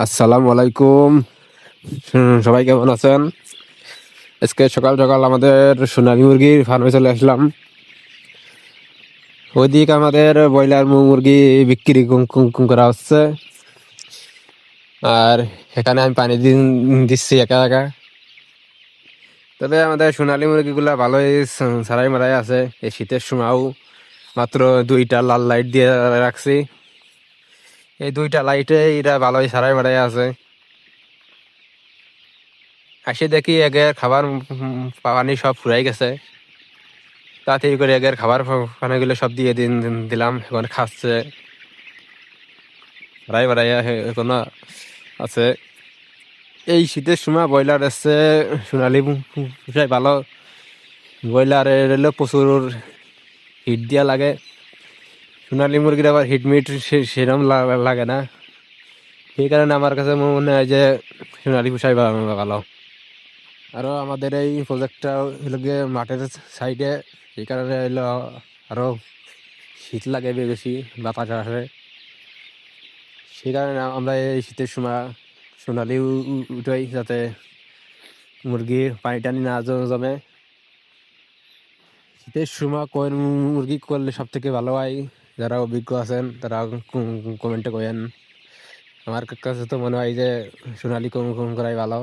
আসসালামু আলাইকুম। সবাই কেমন আছেন? আজকে সকাল সকাল আমাদের সোনালী মুরগির ফার্মে চলে আসলাম। ওইদিকে আমাদের ব্রয়লার মুরগি বিক্রি করা হচ্ছে, আর এখানে আমি পানি দিচ্ছি একা একা। তবে আমাদের সোনালী মুরগিগুলা ভালোই ছাড়াই মারাই আছে। এই শীতের সময়ও মাত্র 2টা লাল লাইট দিয়ে রাখছি। এই 2টা লাইটে এরা ভালোই ছাড়াই মারাই আছে। আসে দেখি এগের খাবার পানি সব ফুরাই গেছে। তাড়াতাড়ি করে এগের খাবার পানিগুলো সব দিয়ে দিলাম। এখন খাচ্ছে, বাড়াই বাড়াই এখনো আছে। এই শীতের সময় ব্রয়লার এসছে, সোনালি পুষাই ভালো। ব্রয়লারের হলো প্রচুর হিট দিয়া লাগে, সোনালি মুরগির আবার হিটমিট সেরকম লাগে না। সেই কারণে আমার কাছে মনে হয় যে সোনালি পুষাই ভালো। আরও আমাদের এই প্রজেক্টটা হলো গিয়ে মাঠের সাইডে, এই কারণে হলো আরও শীত লাগে বেশি, বাতাস আসে। সেই কারণে আমরা এই শীতের সময় সোনালি উঠাই, যাতে মুরগি পানি টানি না জমে। শীতের সময় কোন মুরগি করলে সব থেকে ভালো হয়? যারা অভিজ্ঞ আছেন তারা কমেন্টে করেন। আমার কাছে তো মনে হয় যে সোনালি করাই ভালো।